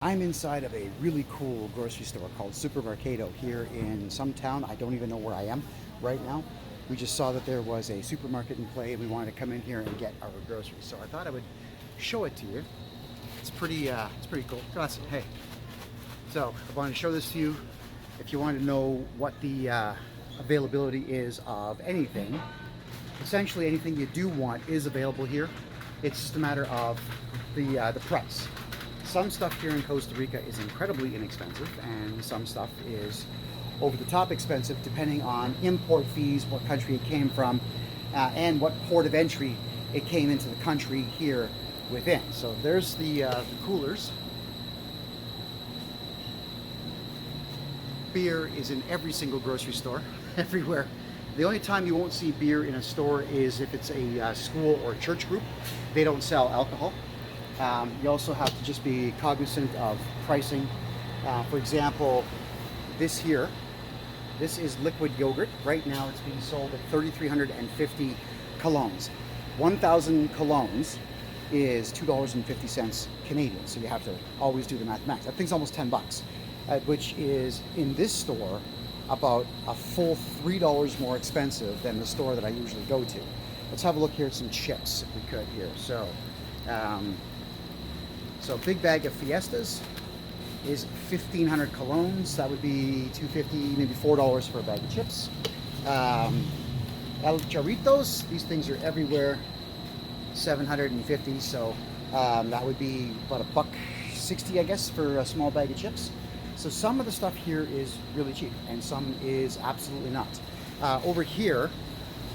I'm inside of a really cool grocery store called Supermercado here in some town. I don't even know where I am right now. We just saw that there was a supermarket in play and we wanted to come in here and get our groceries. So I thought I would show it to you. It's pretty cool. Grazie. Hey. So I wanted to show this to you. If you want to know what the availability is of anything, essentially anything you do want is available here. It's just a matter of the price. Some stuff here in Costa Rica is incredibly inexpensive, and some stuff is over the top expensive depending on import fees, what country it came from, and what port of entry it came into the country here within. So there's the coolers. Beer is in every single grocery store, everywhere. The only time you won't see beer in a store is if it's a school or church group. They don't sell alcohol. You also have to just be cognizant of pricing. For example, this is liquid yogurt. Right now it's being sold at 3,350 colones. 1,000 colones is $2.50 Canadian, so you have to always do the mathematics. That thing's almost 10 bucks, which is in this store about a full $3 more expensive than the store that I usually go to. Let's have a look here at some chips if we could here. So big bag of Fiestas is 1,500 colones. That would be $2.50, maybe $4 for a bag of chips. El Chorritos, these things are everywhere, 750. So that would be about $1.60, I guess, for a small bag of chips. So some of the stuff here is really cheap, and some is absolutely not. Over here,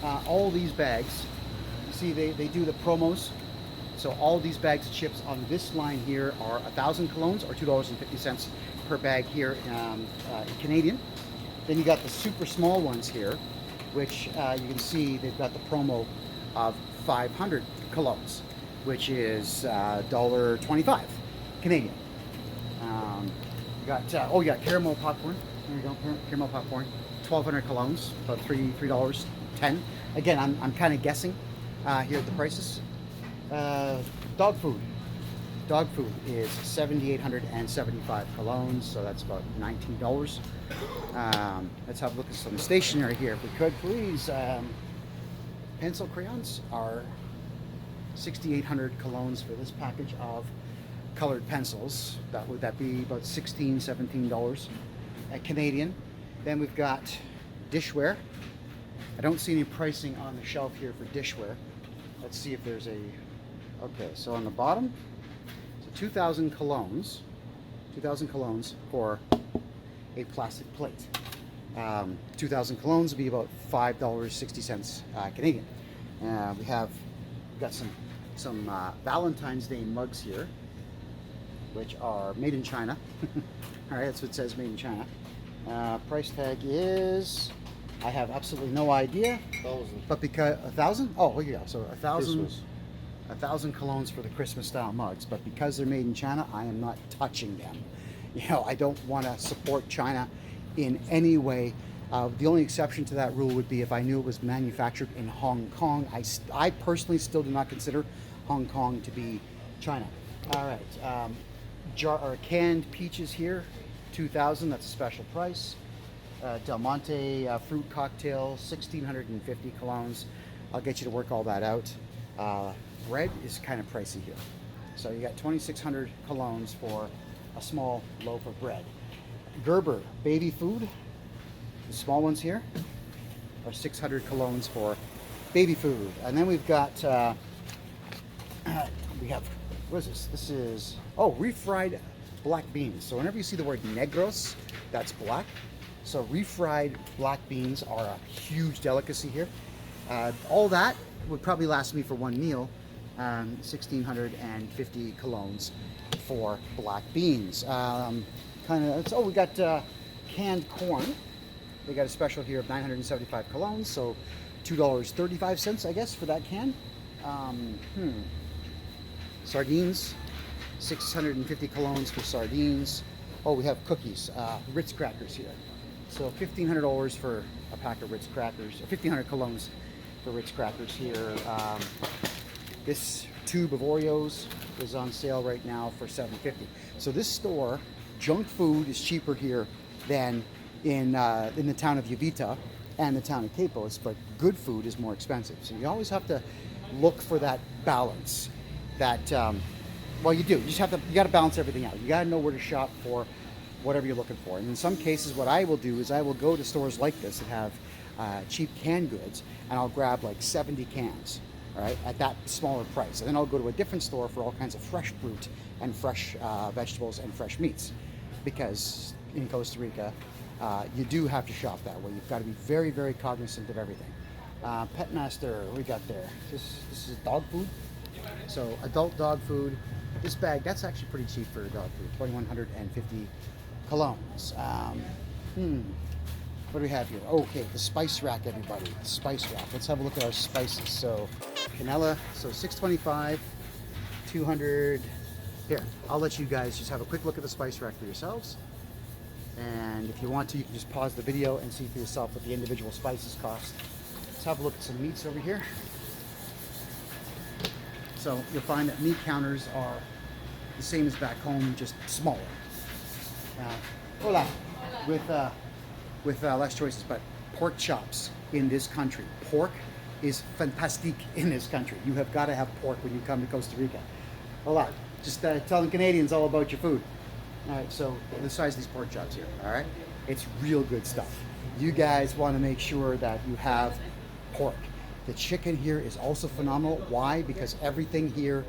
all these bags, you see they do the promos. So all these bags of chips on this line here are 1,000 colones or $2.50 per bag here in Canadian. Then you got the super small ones here, which you can see they've got the promo of 500 colones, which is $1.25 Canadian. You got caramel popcorn. There you go, caramel popcorn, 1,200 colones, about $3.10. Again, I'm kind of guessing here at the prices. Dog food. Dog food is 7,875 colones, so that's about $19. Let's have a look at some stationery here, if we could, please. Pencil crayons are 6,800 colones for this package of colored pencils. Would that be about $16, $17 Canadian. Then we've got dishware. I don't see any pricing on the shelf here for dishware. Let's see if there's a... Okay, so on the bottom, so 2,000 colones for a plastic plate. 2,000 colones would be about $5.60 Canadian. We've got some Valentine's Day mugs here, which are made in China. All right, that's what it says, made in China. Price tag is, I have absolutely no idea. 1,000. But because 1,000? Oh, yeah. So 1,000 colones for the Christmas style mugs. But because they're made in China, I am not touching them. You know, I don't want to support China in any way. The only exception to that rule would be if I knew it was manufactured in Hong Kong. I personally still do not consider Hong Kong to be China. All right, canned peaches here, 2,000. That's a special price. Del Monte fruit cocktail, 1,650 colones. I'll get you to work all that out. Bread is kind of pricey here. So you got 2,600 colones for a small loaf of bread. Gerber baby food, the small ones here are 600 colones for baby food. And then we've got, what is this? This is, refried black beans. So whenever you see the word negros, that's black. So refried black beans are a huge delicacy here. All that would probably last me for one meal. 1,650 colones for black beans. We got canned corn. They got a special here of 975 colones, so $2.35, I guess, for that can. Sardines, 650 colones for sardines. Oh, we have cookies, Ritz crackers here. So $1,500 for a pack of Ritz crackers, or 1,500 colones for Ritz crackers here. This tube of Oreos is on sale right now for $7.50. So this store, junk food is cheaper here than in the town of Uvita and the town of Capos, but good food is more expensive. So you always have to look for that balance. That well, you do. You just have to. You got to balance everything out. You got to know where to shop for whatever you're looking for. And in some cases, what I will do is I will go to stores like this that have cheap canned goods, and I'll grab like 70 cans, all right, at that smaller price. And then I'll go to a different store for all kinds of fresh fruit and fresh vegetables and fresh meats, because in Costa Rica, you do have to shop that way. You've got to be very, very cognizant of everything. Petmaster, what we got there? This is dog food. So adult dog food. This bag, that's actually pretty cheap for dog food. 2,150 colognes. What do we have here? Okay, the spice rack, everybody. The spice rack. Let's have a look at our spices. So canela, so 625, 200. Here, I'll let you guys just have a quick look at the spice rack for yourselves. And if you want to, you can just pause the video and see for yourself what the individual spices cost. Let's have a look at some meats over here. So you'll find that meat counters are the same as back home, just smaller. Hola. With less choices, but pork chops in this country. Pork is fantastic in this country. You have got to have pork when you come to Costa Rica. Hola. Just telling Canadians all about your food. All right, so the size of these pork chops here, all right? It's real good stuff. You guys want to make sure that you have pork. The chicken here is also phenomenal. Why? Because everything here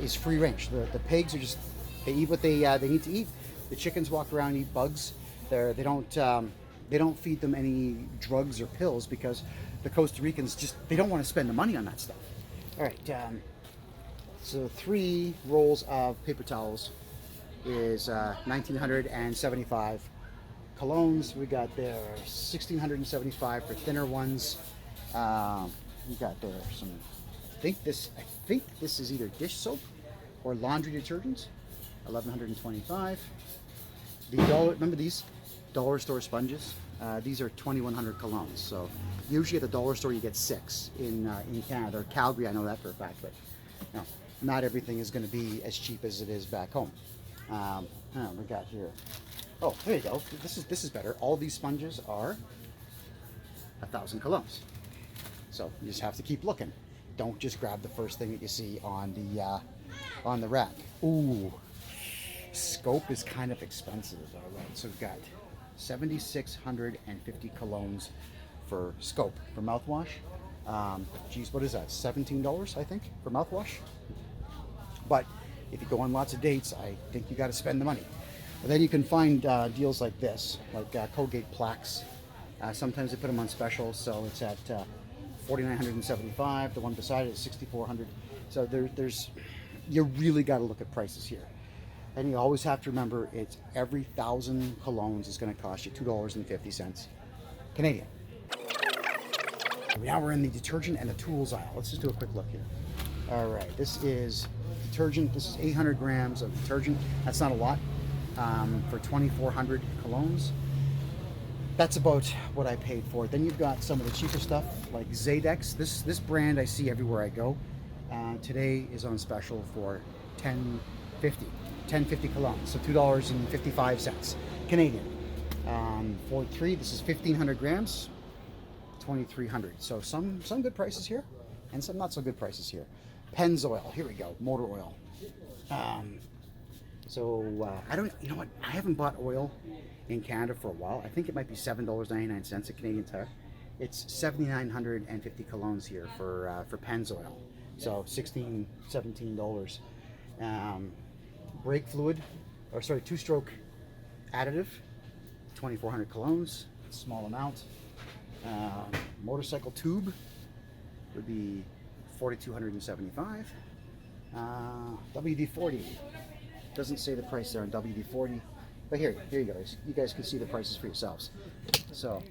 is free range. The pigs are just, they eat what they need to eat. The chickens walk around and eat bugs. They don't feed them any drugs or pills, because the Costa Ricans just, they don't want to spend the money on that stuff. All right, so 3 rolls of paper towels is 1,975 colognes. We got there 1,675 for thinner ones. We got there some, I think this is either dish soap or laundry detergents, 1,125. Remember these dollar store sponges? These are 2,100 colognes. So usually at the dollar store you get 6 in Canada, or Calgary, I know that for a fact, but no, not everything is going to be as cheap as it is back home. We got here. Oh, there you go. This is better. All these sponges are 1,000 colognes. So you just have to keep looking. Don't just grab the first thing that you see on the rack. Ooh, scope is kind of expensive. All right, so we've got 7,650 colognes for scope for mouthwash. Geez, what is that? $17, I think, for mouthwash. But if you go on lots of dates, I think you got to spend the money. And then you can find deals like this, like Colgate plaques. Sometimes they put them on special, so it's at 4,975. The one beside it is 6,400. So there's you really got to look at prices here. And you always have to remember, it's every 1,000 colognes is going to cost you $2.50 Canadian. Now we're in the detergent and the tools aisle. Let's just do a quick look here. All right, this is detergent. This is 800 grams of detergent. That's not a lot for 2,400 colognes. That's about what I paid for it. Then you've got some of the cheaper stuff like Zadex. This brand I see everywhere I go. Today is on special for $10.50 colognes, so $2.55 Canadian. For 3, this is 1,500 grams, 2,300. So some good prices here, and some not so good prices here. Pennzoil, here we go, motor oil. I don't, you know what? I haven't bought oil in Canada for a while. I think it might be $7.99 a Canadian Tire. It's 7,950 colognes here for Pennzoil, so $16-17. Brake fluid, or sorry, 2-stroke additive, 2,400 colognes, small amount. Motorcycle tube would be 4,275. WD-40, doesn't say the price there on WD-40, but here you guys, can see the prices for yourselves. So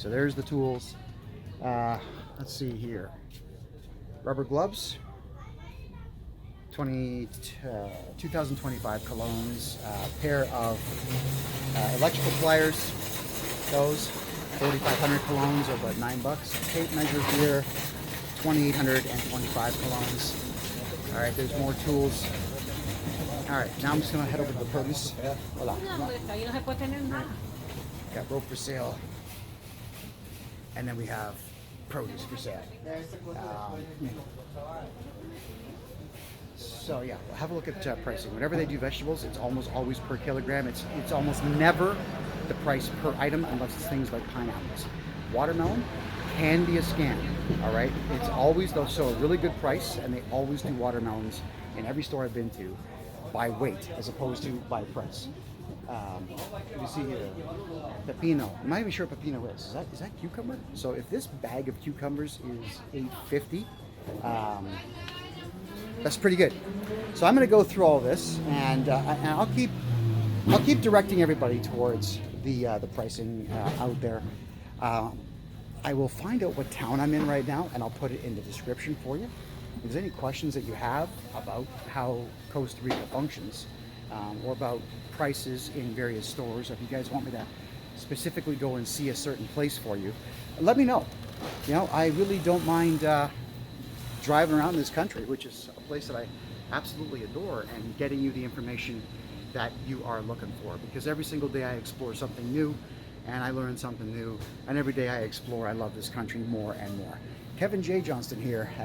there's the tools. Let's see here. Rubber gloves, 2,025 colognes. Pair of electrical pliers, those 4,500 colognes, or about $9. Tape measure here, 2,825 colognes. All right, there's more tools. All right, now I'm just gonna head over to the produce. Hola. Got rope for sale. And then we have produce for sale. So yeah, have a look at pricing. Whenever they do vegetables, it's almost always per kilogram. It's almost never the price per item unless it's things like pineapples. Watermelon can be a scam, all right? It's always though, so a really good price, and they always do watermelons in every store I've been to by weight as opposed to by price. You see here, pepino. I'm not even sure what pepino is. Is that cucumber? So if this bag of cucumbers is $8.50, that's pretty good. So I'm going to go through all this, and I'll keep directing everybody towards the pricing out there. I will find out what town I'm in right now, and I'll put it in the description for you. If there's any questions that you have about how Costa Rica functions, or about prices in various stores, if you guys want me to specifically go and see a certain place for you, let me know. You know, I really don't mind driving around this country, which is a place that I absolutely adore, and getting you the information that you are looking for, because every single day I explore something new and I learn something new, and every day I explore, I love this country more and more. Kevin J. Johnston here at